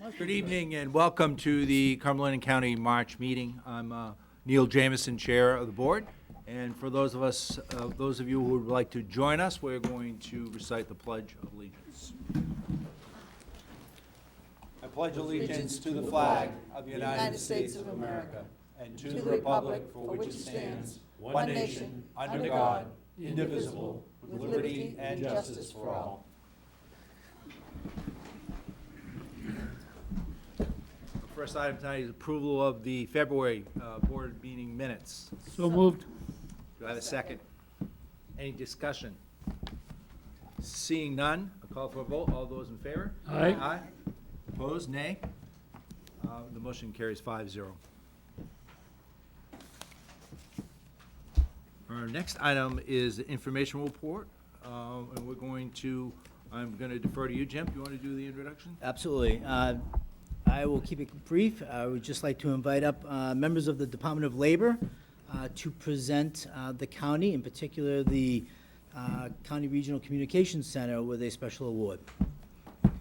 Good evening and welcome to the Cumberland County March meeting. I'm Neil Jamison, Chair of the Board. And for those of you who would like to join us, we're going to recite the Pledge of Allegiance. I pledge allegiance to the flag of the United States of America and to the republic for which it stands, one nation, under God, indivisible, with liberty and justice for all. First item tonight is approval of the February board meeting minutes. So moved. Do I have a second? Any discussion? Seeing none, I'll call for a vote. All those in favor? Aye. Aye. Opposed? Nay. The motion carries 5-0. Our next item is the information report, and I'm going to defer to you, Jim. Do you want to do the introduction? Absolutely. I will keep it brief. I would just like to invite up members of the Department of Labor to present the county, in particular the County Regional Communications Center, with a special award. All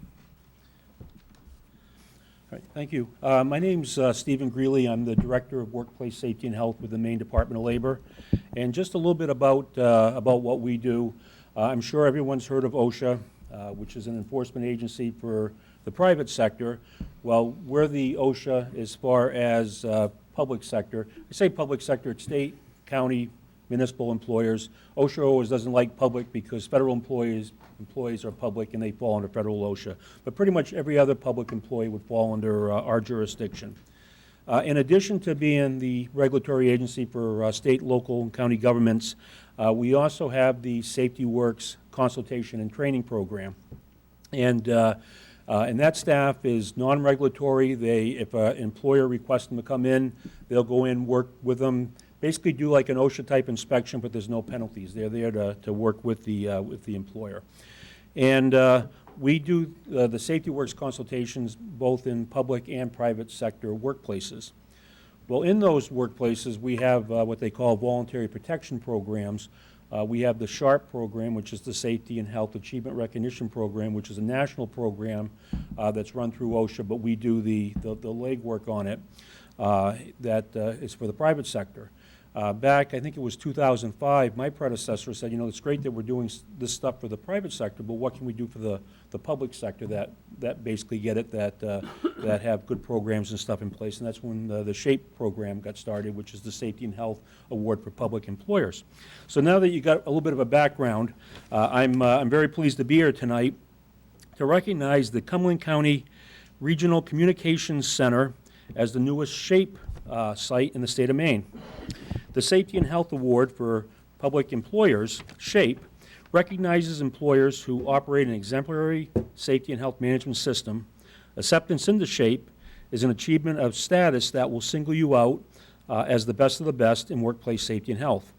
right, thank you. My name's Stephen Greeley. I'm the Director of Workplace Safety and Health with the Maine Department of Labor. And just a little bit about what we do. I'm sure everyone's heard of OSHA, which is an enforcement agency for the private sector. Well, we're the OSHA as far as public sector. I say public sector, it's state, county, municipal employers. OSHA always doesn't like public because federal employees are public and they fall under federal OSHA. But pretty much every other public employee would fall under our jurisdiction. In addition to being the regulatory agency for state, local, and county governments, we also have the Safety Works consultation and training program. And that staff is non-regulatory. If an employer requests them to come in, they'll go in, work with them, basically do like an OSHA-type inspection, but there's no penalties. They're there to work with the employer. And we do the Safety Works consultations both in public and private sector workplaces. Well, in those workplaces, we have what they call voluntary protection programs. We have the SHARP program, which is the Safety and Health Achievement Recognition Program, which is a national program that's run through OSHA, but we do the legwork on it that is for the private sector. Back, I think it was 2005, my predecessor said, you know, it's great that we're doing this stuff for the private sector, but what can we do for the public sector that basically get it, that have good programs and stuff in place? And that's when the SHAPE program got started, which is the Safety and Health Award for Public Employers. So now that you got a little bit of a background, I'm very pleased to be here tonight to recognize the Cumberland County Regional Communications Center as the newest SHAPE site in the state of Maine. The Safety and Health Award for Public Employers, SHAPE, recognizes employers who operate an exemplary safety and health management system. Acceptance into SHAPE is an achievement of status that will single you out as the best of the best in workplace safety and health.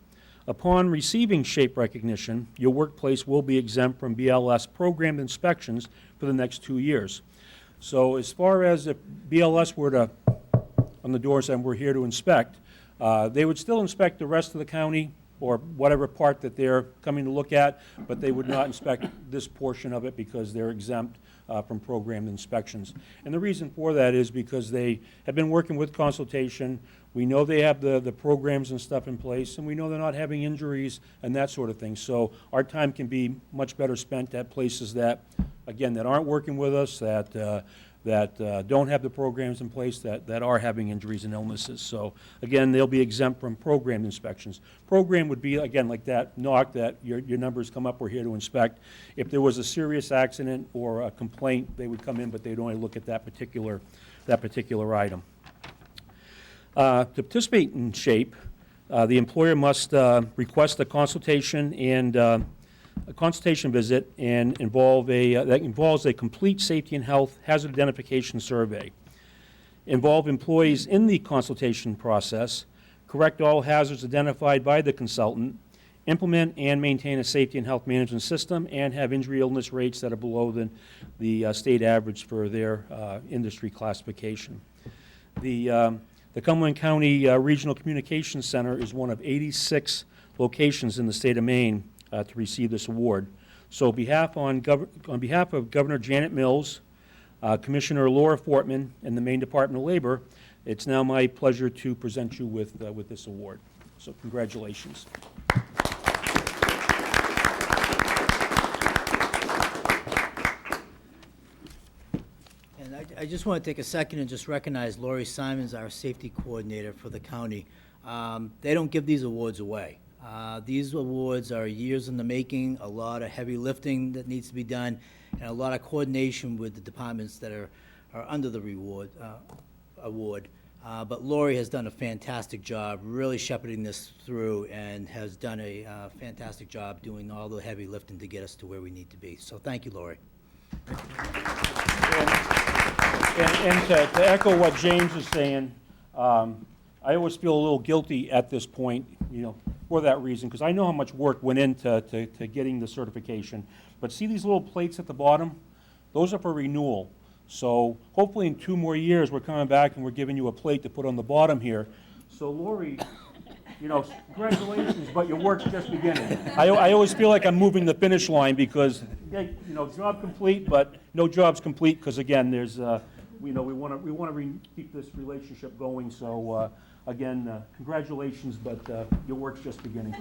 Upon receiving SHAPE recognition, your workplace will be exempt from BLS programmed inspections for the next 2 years. So as far as if BLS were to, on the doors and we're here to inspect, they would still inspect the rest of the county or whatever part that they're coming to look at, but they would not inspect this portion of it because they're exempt from programmed inspections. And the reason for that is because they have been working with consultation. We know they have the programs and stuff in place, and we know they're not having injuries and that sort of thing. So our time can be much better spent at places that, again, that aren't working with us, that don't have the programs in place, that are having injuries and illnesses. So again, they'll be exempt from programmed inspections. Program would be, again, like that knock, that your numbers come up, we're here to inspect. If there was a serious accident or a complaint, they would come in, but they'd only look at that particular item. To participate in SHAPE, the employer must request a consultation and a consultation visit and that involves a complete safety and health hazard identification survey. Involve employees in the consultation process, correct all hazards identified by the consultant, implement and maintain a safety and health management system, and have injury illness rates that are below the state average for their industry classification. The Cumberland County Regional Communications Center is one of 86 locations in the state of Maine to receive this award. So on behalf of Governor Janet Mills, Commissioner Laura Fortman and the Maine Department of Labor, it's now my pleasure to present you with this award. So congratulations. And I just want to take a second and just recognize Lori Simons, our safety coordinator for the county. They don't give these awards away. These awards are years in the making, a lot of heavy lifting that needs to be done, and a lot of coordination with the departments that are under the award. But Lori has done a fantastic job really shepherding this through and has done a fantastic job doing all the heavy lifting to get us to where we need to be. So thank you, Lori. And to echo what James is saying, I always feel a little guilty at this point, for that reason, because I know how much work went into getting the certification. But see these little plates at the bottom? Those are for renewal. So hopefully in 2 more years, we're coming back and we're giving you a plate to put on the bottom here. So Lori, congratulations, but your work's just beginning. I always feel like I'm moving the finish line because, job complete, but no job's complete because again, there's, we want to keep this relationship going. So again, congratulations, but your work's just beginning.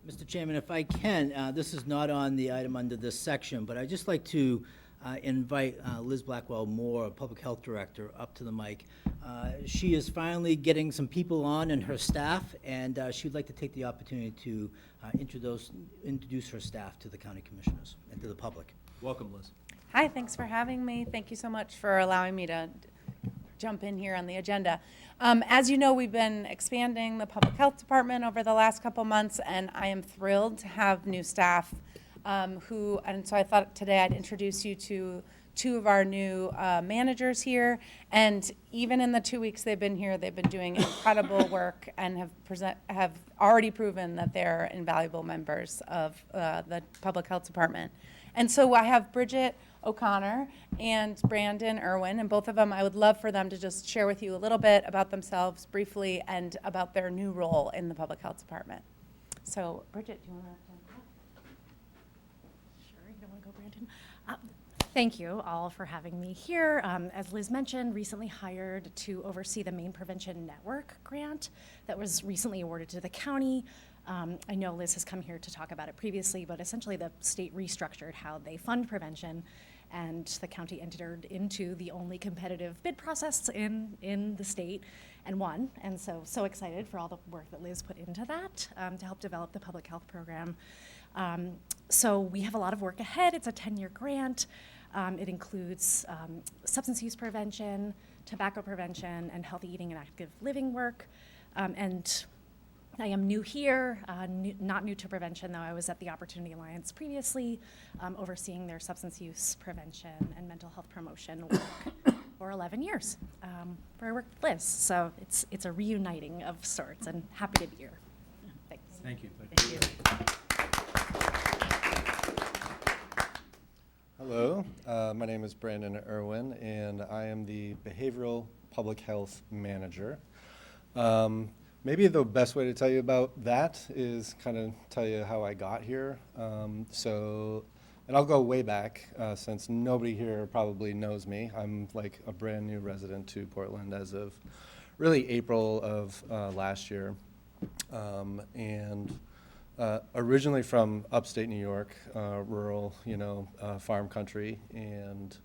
Mr. Chairman, if I can, this is not on the item under this section, but I'd just like to invite Liz Blackwell-Moore, Public Health Director, up to the mic. She is finally getting some people on and her staff, and she'd like to take the opportunity to introduce her staff to the county commissioners and to the public. Welcome, Liz. Hi, thanks for having me. Thank you so much for allowing me to jump in here on the agenda. As you know, we've been expanding the public health department over the last couple months, and I am thrilled to have new staff and so I thought today I'd introduce you to 2 of our new managers here. And even in the 2 weeks they've been here, they've been doing incredible work and have already proven that they're invaluable members of the public health department. And so I have Bridget O'Connor and Brandon Irwin, and both of them, I would love for them to just share with you a little bit about themselves briefly and about their new role in the public health department. So Bridget, do you want to? Sure, you don't want to go, Brandon? Thank you all for having me here. As Liz mentioned, recently hired to oversee the Maine Prevention Network grant that was recently awarded to the county. I know Liz has come here to talk about it previously, but essentially the state restructured how they fund prevention, and the county entered into the only competitive bid process in the state and won. And so excited for all the work that Liz put into that to help develop the public health program. So we have a lot of work ahead. It's a 10-year grant. It includes substance use prevention, tobacco prevention, and healthy eating and active living work. And I am new here, not new to prevention, though I was at the Opportunity Alliance previously, overseeing their substance use prevention and mental health promotion work for 11 years, where I worked with Liz. So it's a reuniting of sorts, and happy to be here. Thanks. Thank you. Thank you. Hello, my name is Brandon Irwin, and I am the Behavioral Public Health Manager. Maybe the best way to tell you about that is kind of tell you how I got here. And I'll go way back since nobody here probably knows me. I'm like a brand new resident to Portland as of really April of last year. Originally from upstate New York, rural, farm country, and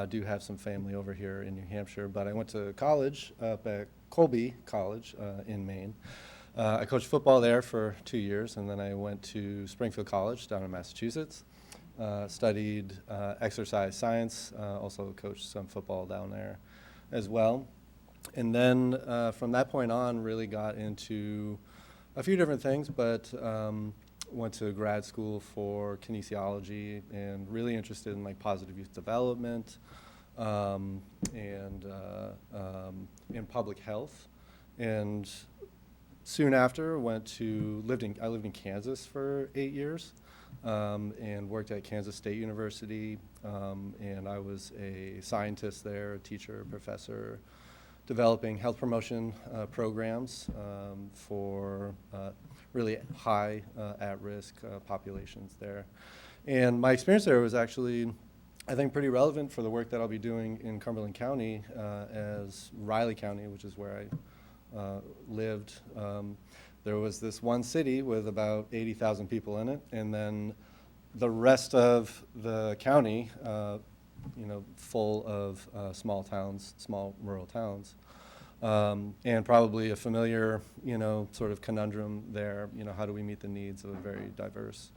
do have some family over here in New Hampshire. But I went to college up at Colby College in Maine. I coached football there for 2 years, and then I went to Springfield College down in Massachusetts. Studied exercise science, also coached some football down there as well. And then from that point on, really got into a few different things, but went to grad school for kinesiology and really interested in like positive youth development and in public health. And soon after, I lived in Kansas for 8 years and worked at Kansas State University. And I was a scientist there, a teacher, professor, developing health promotion programs for really high at-risk populations there. And my experience there was actually, I think, pretty relevant for the work that I'll be doing in Cumberland County as Riley County, which is where I lived. There was this one city with about 80,000 people in it, and then the rest of the county, full of small towns, small rural towns. And probably a familiar, sort of conundrum there, how do we meet the needs of a very diverse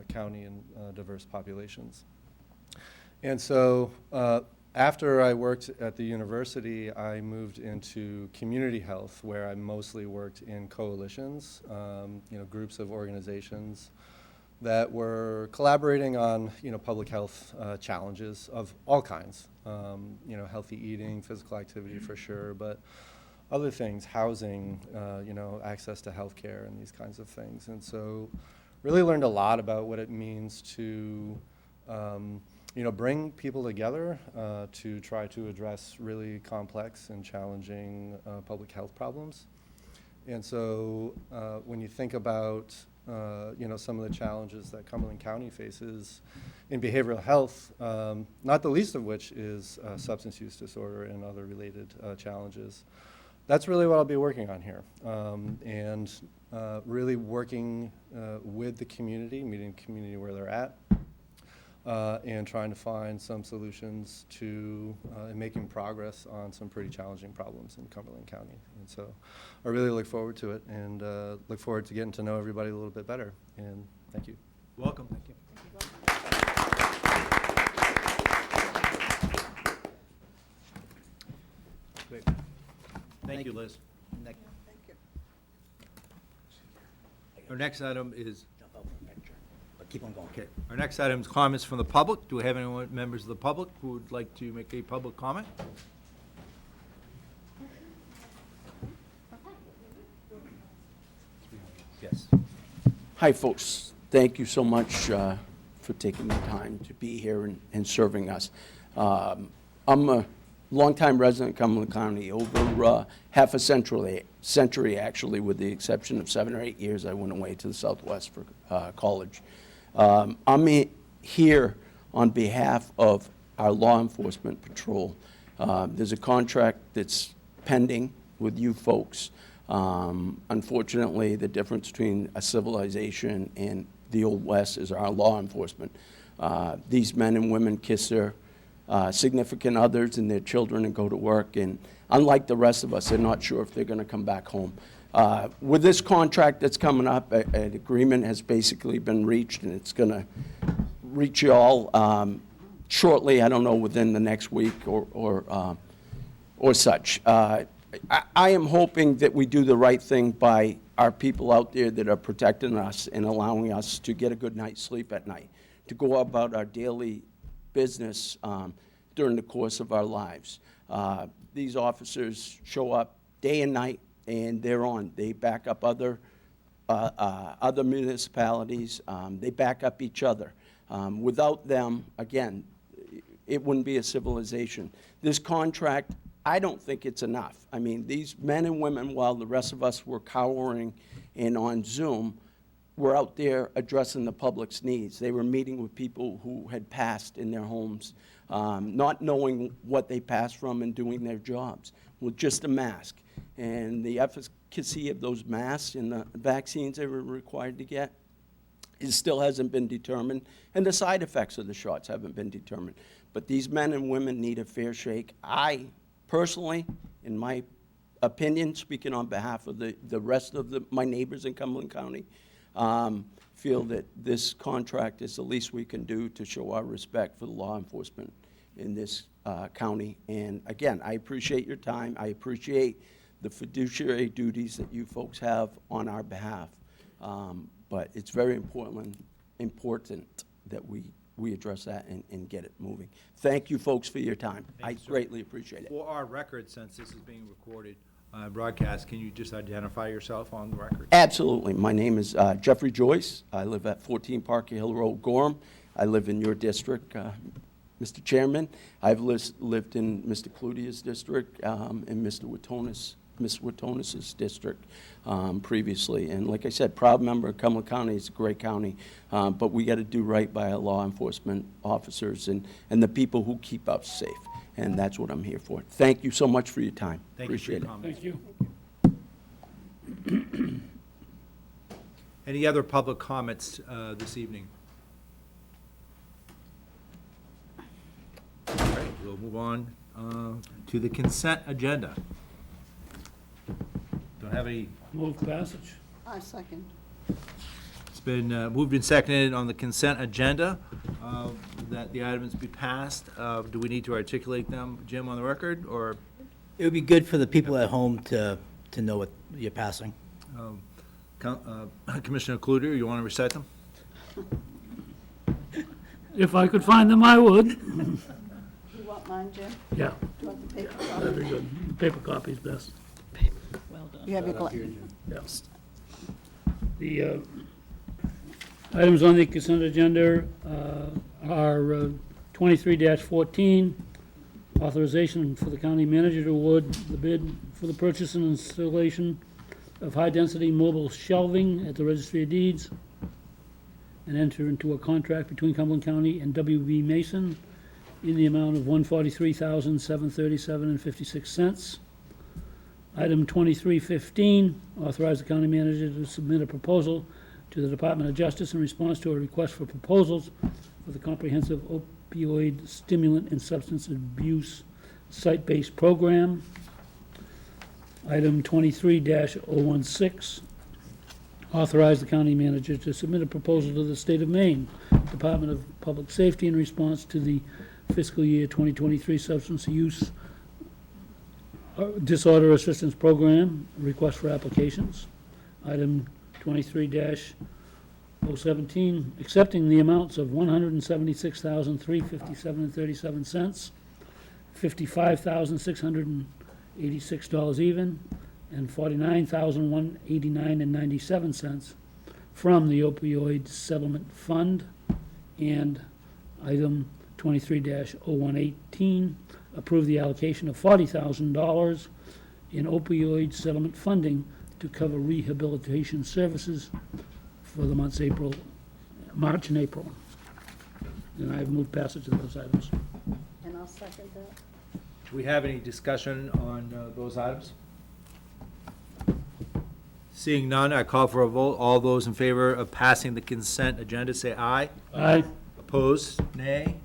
county and diverse populations. And so after I worked at the university, I moved into community health, where I mostly worked in coalitions, groups of organizations that were collaborating on, public health challenges of all kinds. Healthy eating, physical activity for sure, but other things, housing, access to healthcare and these kinds of things. And so really learned a lot about what it means to, bring people together to try to address really complex and challenging public health problems. And so when you think about some of the challenges that Cumberland County faces in behavioral health, not the least of which is substance use disorder and other related challenges. That's really what I'll be working on here, and really working with the community, meeting the community where they're at, and trying to find some solutions to and making progress on some pretty challenging problems in Cumberland County. And so I really look forward to it, and look forward to getting to know everybody a little bit better. And thank you. Welcome. Thank you. Great. Thank you, Liz. Our next item is, Keep on going. okay, our next item is comments from the public. Do we have any members of the public who would like to make a public comment? Yes. Hi, folks. Thank you so much for taking the time to be here and serving us. I'm a longtime resident of Cumberland County, over half a century, actually, with the exception of 7 or 8 years I went away to the Southwest for college. I'm here on behalf of our law enforcement patrol. There's a contract that's pending with you folks. Unfortunately, the difference between a civilization and the Old West is our law enforcement. These men and women kiss their significant others and their children and go to work, and unlike the rest of us, they're not sure if they're going to come back home. With this contract that's coming up, an agreement has basically been reached, and it's going to reach you all shortly, I don't know, within the next week or such. I am hoping that we do the right thing by our people out there that are protecting us and allowing us to get a good night's sleep at night, to go about our daily business during the course of our lives. These officers show up day and night, and they're on. They back up other municipalities. They back up each other. Without them, again, it wouldn't be a civilization. This contract, I don't think it's enough. I mean, these men and women, while the rest of us were cowering and on Zoom, were out there addressing the public's needs. They were meeting with people who had passed in their homes, not knowing what they passed from and doing their jobs with just a mask. And the efficacy of those masks and the vaccines they were required to get, it still hasn't been determined, and the side effects of the shots haven't been determined. But these men and women need a fair shake. I personally, in my opinion, speaking on behalf of the rest of my neighbors in Cumberland County, feel that this contract is the least we can do to show our respect for the law enforcement in this county. And again, I appreciate your time. I appreciate the fiduciary duties that you folks have on our behalf. But it's very important that we address that and get it moving. Thank you, folks, for your time. I greatly appreciate it. For our record, since this is being recorded, broadcast, can you just identify yourself on the record? Absolutely. My name is Jeffrey Joyce. I live at 14 Parker Hill Road, Gorham. I live in your district, Mr. Chairman, I've lived in Mr. Cludier's district and Ms. Watonis's district previously. And like I said, proud member of Cumberland County. It's a great county, but we got to do right by our law enforcement officers and the people who keep us safe. And that's what I'm here for. Thank you so much for your time. Thank you for your Appreciate it. comments. Thank you. Any other public comments this evening? All right, we'll move on to the consent agenda. Don't have any. Move passage. I second. It's been moved and seconded on the consent agenda that the items be passed. Do we need to articulate them, Jim, on the record, or? It would be good for the people at home to know what you're passing. Commissioner Cludier, you want to recite them? If I could find them, I would. You want mine, Jim? Yeah, Do you want the paper that'd be copy? good. Paper copy's best. Well done. You have your Yeah. The items on the consent agenda are 23-14, authorization for the county manager to award the bid for the purchase and installation of high-density mobile shelving at the Registry of Deeds, and enter into a contract between Cumberland County and W.B. Mason in the amount of $143,737.56. Item 23-15, authorize the county manager to submit a proposal to the Department of Justice in response to a request for proposals for the comprehensive opioid stimulant and substance abuse site-based program. Item 23-016, authorize the county manager to submit a proposal to the State of Maine Department of Public Safety in response to the fiscal year 2023 substance use disorder assistance program, request for applications. Item 23-017, accepting the amounts of $176,357.37, $55,686 even, and $49,189.97 from the opioid settlement fund. And item 23-0118, approve the allocation of $40,000 in opioid settlement funding to cover rehabilitation services for the months March and April. And I've moved passage of those items. And I'll second that. Do we have any discussion on those items? Seeing none, I call for a vote. All those in favor of passing the consent agenda, say aye. Aye. Opposed, nay.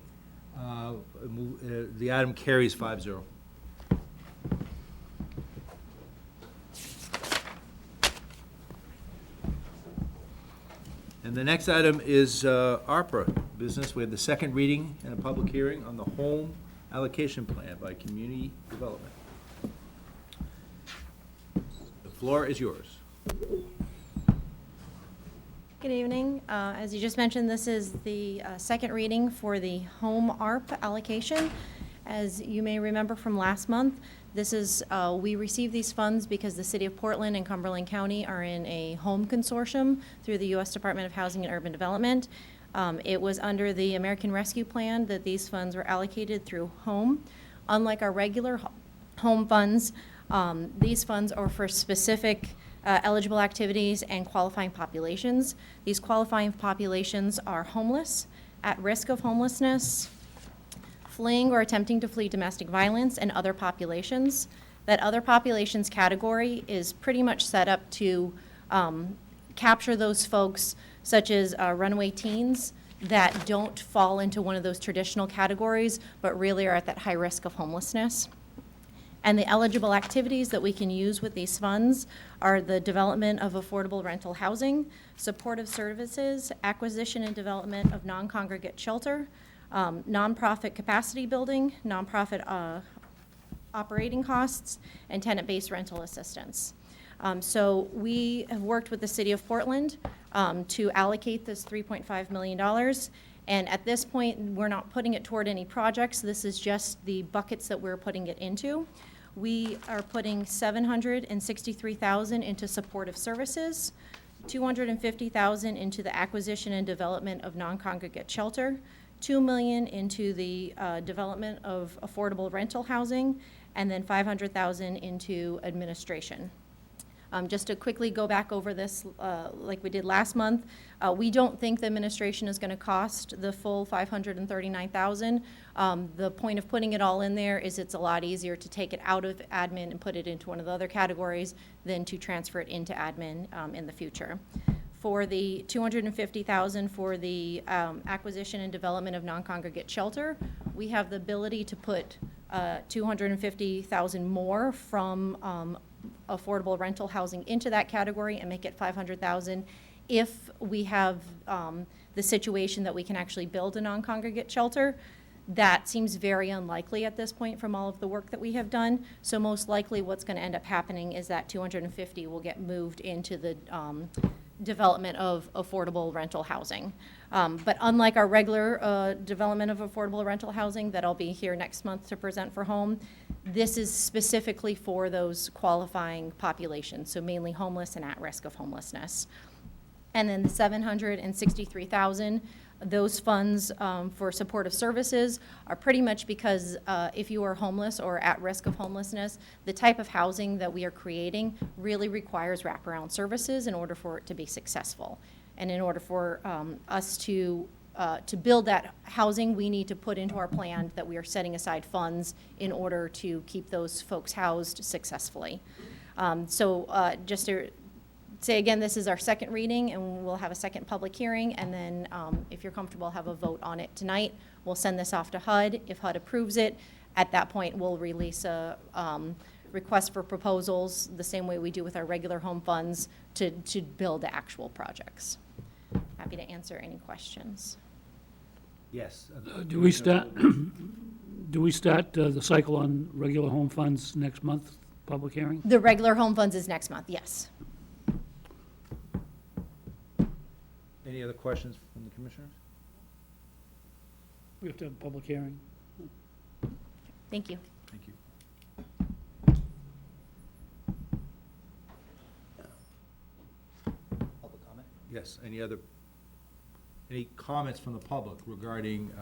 The item carries 5-0. And the next item is ARPA business. We have the second reading and a public hearing on the home allocation plan by Community Development. The floor is yours. Good evening. As you just mentioned, this is the second reading for the home ARP allocation. As you may remember from last month, this is, we received these funds because the City of Portland and Cumberland County are in a home consortium through the U.S. Department of Housing and Urban Development. It was under the American Rescue Plan that these funds were allocated through home. Unlike our regular home funds, these funds are for specific eligible activities and qualifying populations. These qualifying populations are homeless, at risk of homelessness, fleeing or attempting to flee domestic violence, and other populations. That other populations category is pretty much set up to capture those folks, such as runaway teens, that don't fall into one of those traditional categories, but really are at that high risk of homelessness. And the eligible activities that we can use with these funds are the development of affordable rental housing, supportive services, acquisition and development of non-congregate shelter, nonprofit capacity building, nonprofit operating costs, and tenant-based rental assistance. So we have worked with the City of Portland to allocate this $3.5 million. And at this point, we're not putting it toward any projects. This is just the buckets that we're putting it into. We are putting $763,000 into supportive services, $250,000 into the acquisition and development of non-congregate shelter, $2 million into the development of affordable rental housing, and then $500,000 into administration. Just to quickly go back over this, like we did last month, we don't think the administration is going to cost the full $539,000. The point of putting it all in there is it's a lot easier to take it out of admin and put it into one of the other categories than to transfer it into admin in the future. For the $250,000 for the acquisition and development of non-congregate shelter, we have the ability to put $250,000 more from affordable rental housing into that category and make it $500,000 if we have the situation that we can actually build a non-congregate shelter. That seems very unlikely at this point from all of the work that we have done. So most likely what's going to end up happening is that 250 will get moved into the development of affordable rental housing. But unlike our regular development of affordable rental housing that I'll be here next month to present for home, this is specifically for those qualifying populations, so mainly homeless and at risk of homelessness. And then the $763,000, those funds for supportive services are pretty much because if you are homeless or at risk of homelessness, the type of housing that we are creating really requires wraparound services in order for it to be successful. And in order for us to build that housing, we need to put into our plan that we are setting aside funds in order to keep those folks housed successfully. Just to say again, this is our second reading, and we'll have a second public hearing, and then if you're comfortable, have a vote on it tonight. We'll send this off to HUD. If HUD approves it, at that point, we'll release a request for proposals, the same way we do with our regular home funds, to build the actual projects. Happy to answer any questions. Yes. Do we start the cycle on regular home funds next month, public hearing? The regular home funds is next month, yes. Any other questions from the commissioners? We have to have a public hearing. Thank you. Thank you. Public comment? Yes, any comments from the public regarding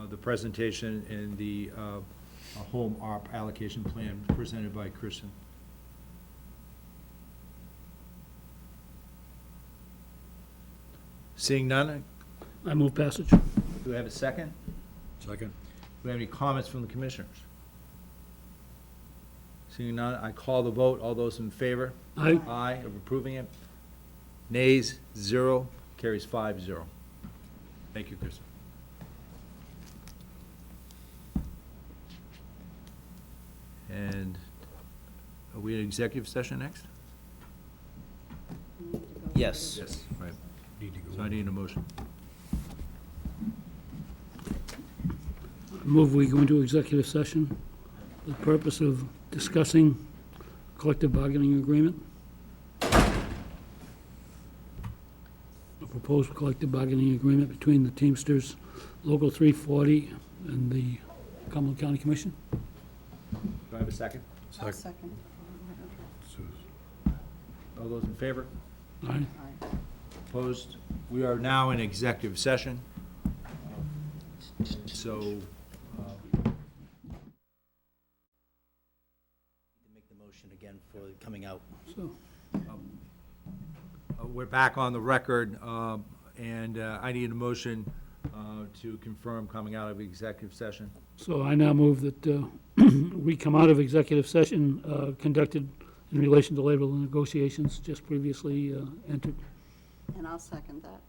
the presentation and the home ARP allocation plan presented by Kristen? Seeing none, I move passage. do we have a second? Second. Do we have any comments from the commissioners? Seeing none, I call the vote. All those in favor? Aye. Aye of approving it. Nays, 0. Carries 5-0. Thank you, Kristen. And are we in executive session next? Yes. Yes. Right. So I need a motion. Move we go into executive session for the purpose of discussing collective bargaining agreement. A proposed collective bargaining agreement between the Teamsters Local 340 and the Cumberland County Commission. Do I have a second? I'll second. All those in favor? Aye. Aye. Opposed? We are now in executive session. So, Make the motion again for coming out. So, we're back on the record, and I need a motion to confirm coming out of executive session. so I now move that we come out of executive session conducted in relation to labor negotiations just previously entered. And I'll second that.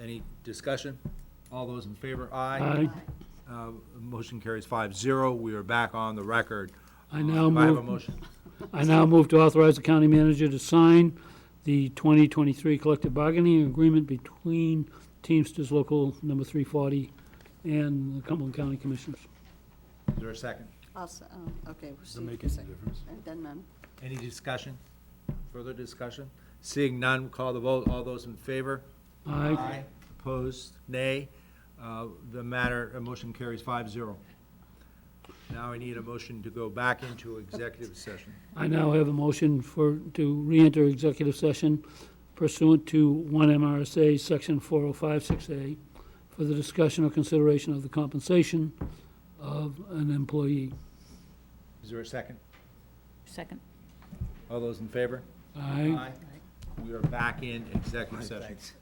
Any discussion? All those in favor? Aye. Aye. Motion carries 5-0. We are back on the record. I now Do I have a move, motion? I now move to authorize the county manager to sign the 2023 collective bargaining agreement between Teamsters Local Number 340 and the Cumberland County Commissioners. Is there a second? Okay. Does it make any difference? Then none. Any discussion? Further discussion? Seeing none, call the vote. All those in favor? Aye. Opposed? Nay. The motion carries 5-0. Now I need a motion to go back into executive session. I now have a motion to re-enter executive session pursuant to 1 MRSA Section 4056A for the discussion or consideration of the compensation of an employee. Is there a second? Second. All those in favor? Aye. We are back in executive session. Thanks.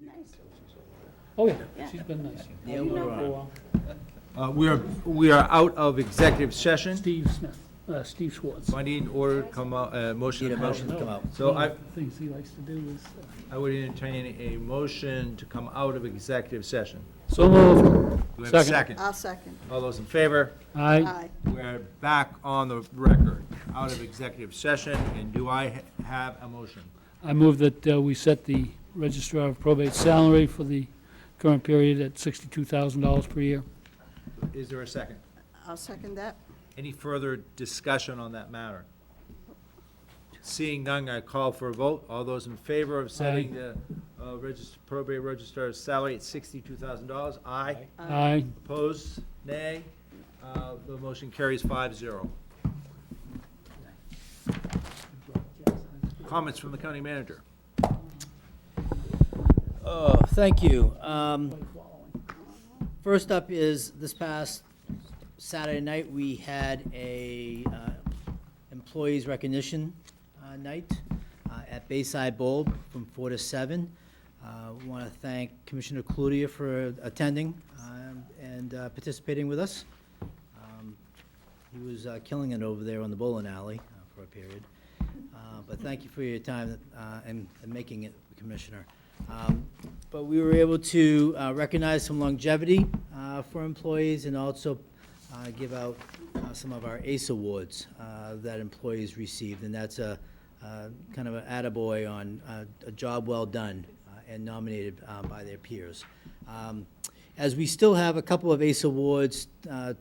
Nice. Oh, yeah, she's been nice. Yeah, we're on. For, We are out of executive session. Steve Smith, Steve Schwartz. Do I need order to come out, motion Need to a come out? motion to come out. So One I, of the things he likes to do is, I would entertain a motion to come out of executive session. so moved. Do we have a Second. second? I'll second. All those in favor? Aye. Aye. We're back on the record, out of executive session, and do I have a motion? I move that we set the registrar of probate salary for the current period at $62,000 per year. Is there a second? I'll second that. Any further discussion on that matter? Seeing none, I call for a vote. All those in favor of setting the probate registrar's salary at $62,000? Aye. Aye. Opposed? Nay. The motion carries 5-0. Comments from the county manager? Oh, thank you. First up is this past Saturday night, we had a employees recognition night at Bayside Bowl from 4 to 7. We want to thank Commissioner Cludier for attending and participating with us. He was killing it over there on the bowling alley for a period. But thank you for your time and making it, Commissioner. But we were able to recognize some longevity for employees and also give out some of our ACE awards that employees received. And that's a kind of an attaboy on a job well done and nominated by their peers. As we still have a couple of ACE awards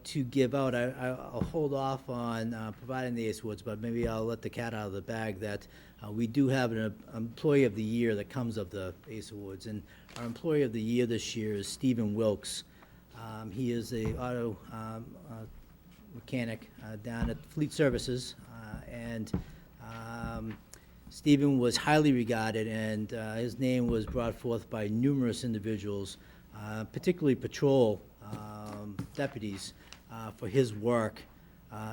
to give out, I'll hold off on providing the ACE awards, but maybe I'll let the cat out of the bag that we do have an Employee of the Year that comes of the ACE awards. And our Employee of the Year this year is Stephen Wilkes. He is a auto mechanic down at Fleet Services, and Stephen was highly regarded, and his name was brought forth by numerous individuals, particularly patrol deputies, for his work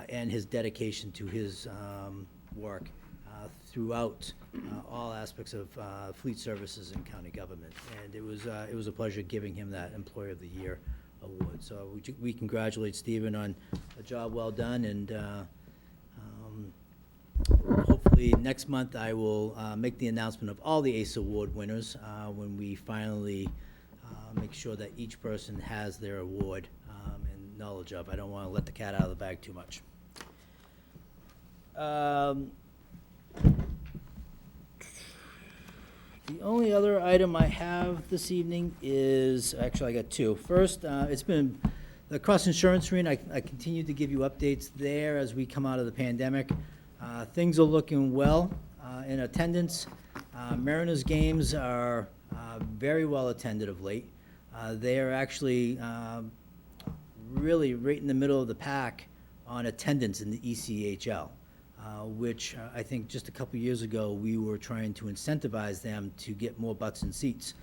and his dedication to his work throughout all aspects of fleet services and county government. And it was a pleasure giving him that Employer of the Year award. So we congratulate Stephen on a job well done, and hopefully next month I will make the announcement of all the ACE Award winners when we finally make sure that each person has their award and knowledge of. I don't want to let the cat out of the bag too much. The only other item I have this evening is, actually I got two. First, it's been the cross-insurance arena. I continue to give you updates there as we come out of the pandemic. Things are looking well in attendance. Mariners games are very well attended of late. They are actually really right in the middle of the pack on attendance in the ECHL, which I think just a couple years ago we were trying to incentivize them to get more butts and seats.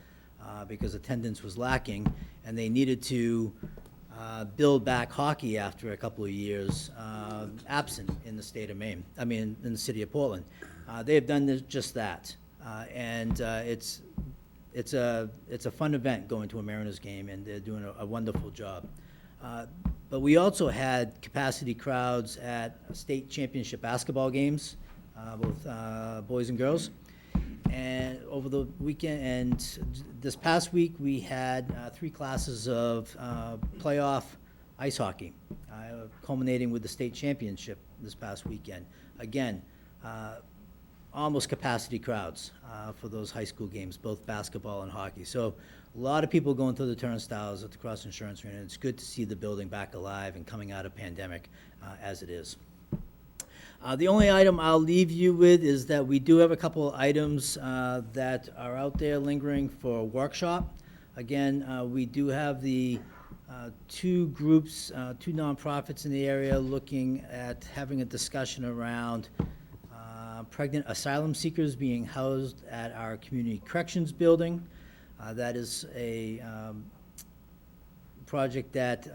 because attendance was lacking, and they needed to build back hockey after a couple of years absent in the state of Maine, in the city of Portland. They have done just that, and it's a fun event going to a Mariners game, and they're doing a wonderful job. But we also had capacity crowds at state championship basketball games, both boys and girls. And over the weekend, and this past week, we had 3 classes of playoff ice hockey, culminating with the state championship this past weekend. Again, almost capacity crowds for those high school games, both basketball and hockey. So a lot of people going through the turnstiles at the Cross Insurance Arena. It's good to see the building back alive and coming out of pandemic as it is. The only item I'll leave you with is that we do have a couple of items that are out there lingering for a workshop. Again, we do have the 2 groups, 2 nonprofits in the area looking at having a discussion around pregnant asylum seekers being housed at our community corrections building. That is a project that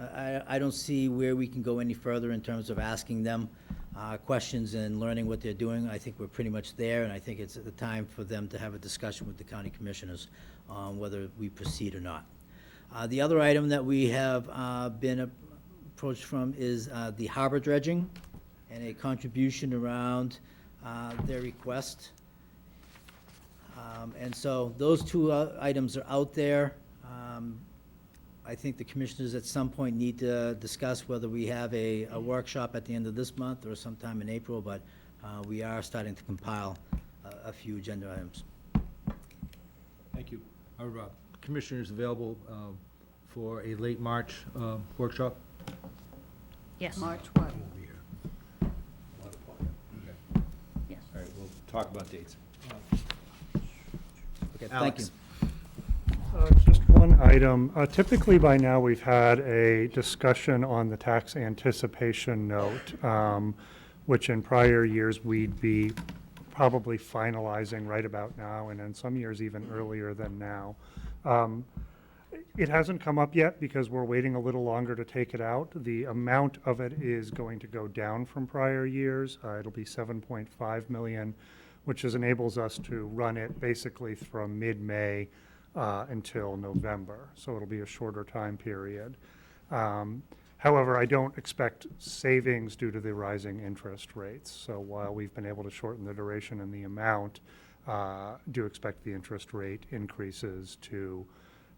I don't see where we can go any further in terms of asking them questions and learning what they're doing. I think we're pretty much there, and I think it's the time for them to have a discussion with the county commissioners on whether we proceed or not. The other item that we have been approached from is the harbor dredging and a contribution around their request. And so those 2 items are out there. I think the commissioners at some point need to discuss whether we have a workshop at the end of this month or sometime in April, but we are starting to compile a few agenda items. Thank you. Are commissioners available for a late March workshop? Yes. March what? Yes. All right, we'll talk about dates. Okay, thank you. Alex. Just one item. Typically, by now, we've had a discussion on the tax anticipation note, which in prior years, we'd be probably finalizing right about now, and in some years, even earlier than now. It hasn't come up yet because we're waiting a little longer to take it out. The amount of it is going to go down from prior years. It'll be 7.5 million, which enables us to run it basically from mid-May until November, so it'll be a shorter time period. However, I don't expect savings due to the rising interest rates. So while we've been able to shorten the duration and the amount, do expect the interest rate increases to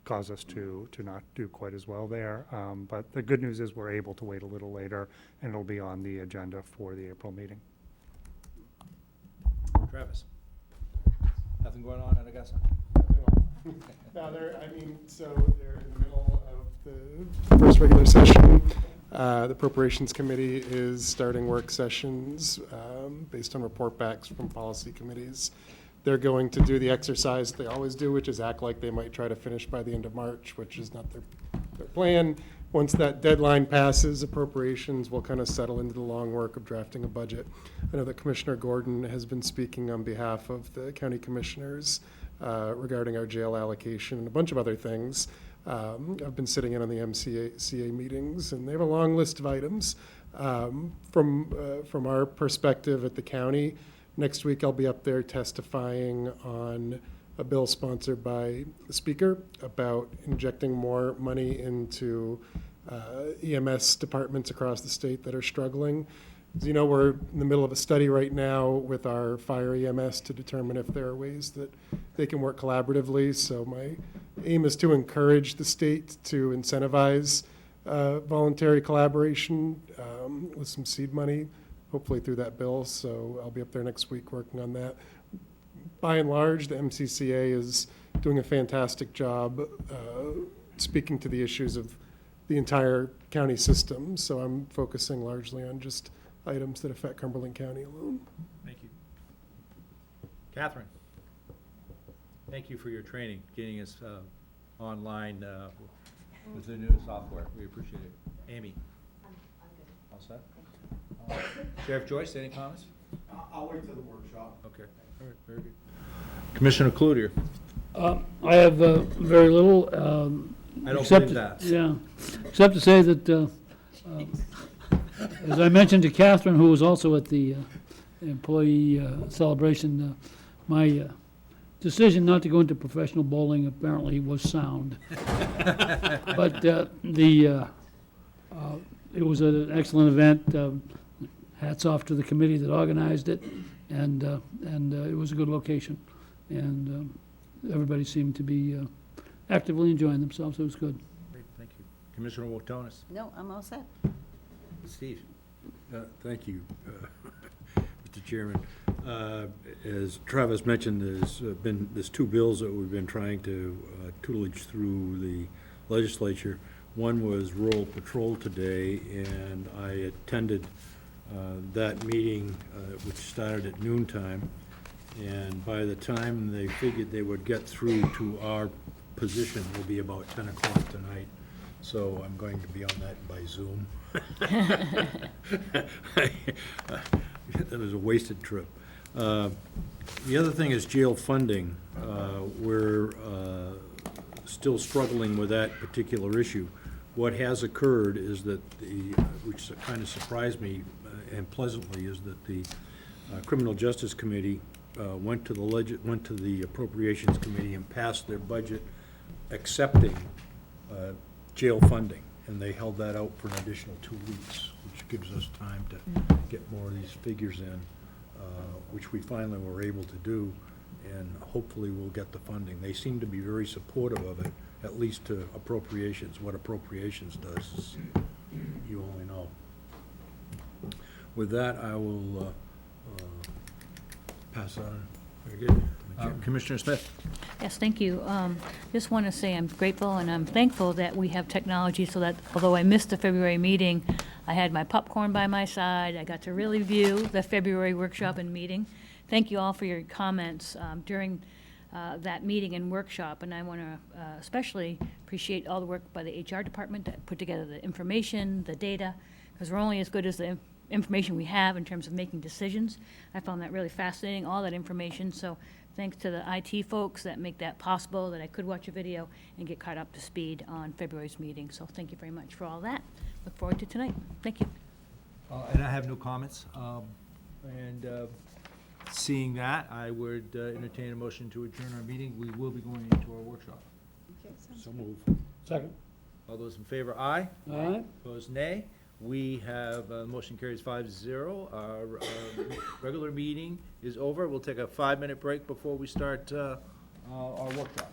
cause us to not do quite as well there. But the good news is we're able to wait a little later, and it'll be on the agenda for the April meeting. Travis? Nothing going on at Augusta? No, so they're in the middle of the first regular session. The Appropriations Committee is starting work sessions based on report backs from policy committees. They're going to do the exercise they always do, which is act like they might try to finish by the end of March, which is not their plan. Once that deadline passes, appropriations will kind of settle into the long work of drafting a budget. I know that Commissioner Gordon has been speaking on behalf of the county commissioners regarding our jail allocation and a bunch of other things. I've been sitting in on the MCA meetings, and they have a long list of items. From our perspective at the county, next week I'll be up there testifying on a bill sponsored by the Speaker about injecting more money into EMS departments across the state that are struggling. As you know, we're in the middle of a study right now with our fire EMS to determine if there are ways that they can work collaboratively. So my aim is to encourage the state to incentivize voluntary collaboration with some seed money, hopefully through that bill. So I'll be up there next week working on that. By and large, the MCCA is doing a fantastic job speaking to the issues of the entire county system. So I'm focusing largely on just items that affect Cumberland County alone. Thank you. Catherine? Thank you for your training, getting us online with the new software. We appreciate it. Amy? I'm good. All set? Sheriff Joyce, any comments? I'll wait till the workshop. Okay. All right, very good. Commissioner Cloutier? I have very little. I don't except believe that. Yeah, except to say that, as I mentioned to Catherine, who was also at the employee celebration, my decision not to go into professional bowling apparently was sound. But it was an excellent event. Hats off to the committee that organized it, and it was a good location. And everybody seemed to be actively enjoying themselves. It was good. Great, thank you. Commissioner Wojtonus. No, I'm all set. Steve. Thank you, Mr. Chairman. As Travis mentioned, there's two bills that we've been trying to tutelage through the legislature. One was rural patrol today, and I attended that meeting, which started at noontime. And by the time they figured they would get through to our position, will be about 10 o'clock tonight. So I'm going to be on that by Zoom. That was a wasted trip. The other thing is jail funding. We're still struggling with that particular issue. What has occurred is that which kind of surprised me and pleasantly, is that the Criminal Justice Committee went to the Appropriations Committee and passed their budget accepting jail funding, and they held that out for an additional 2 weeks, which gives us time to get more of these figures in, which we finally were able to do, and hopefully we'll get the funding. They seem to be very supportive of it, at least to appropriations. What appropriations does is you only know. With that, I will pass on. Very good. Commissioner Smith. Yes, thank you. Just want to say I'm grateful and I'm thankful that we have technology so that although I missed the February meeting, I had my popcorn by my side. I got to really view the February workshop and meeting. Thank you all for your comments during that meeting and workshop. And I want to especially appreciate all the work by the HR department that put together the information, the data, because we're only as good as the information we have in terms of making decisions. I found that really fascinating, all that information. So thanks to the IT folks that make that possible, that I could watch a video and get caught up to speed on February's meeting. So thank you very much for all that. Look forward to tonight. Thank you. And I have no comments. Seeing that, I would entertain a motion to adjourn our meeting. We will be going into our workshop. Okay, sounds So move. Second. All those in favor, aye. All right. Opposed, nay. We have, motion carries 5-0. Our regular meeting is over. We'll take a 5-minute break before we start our workshop.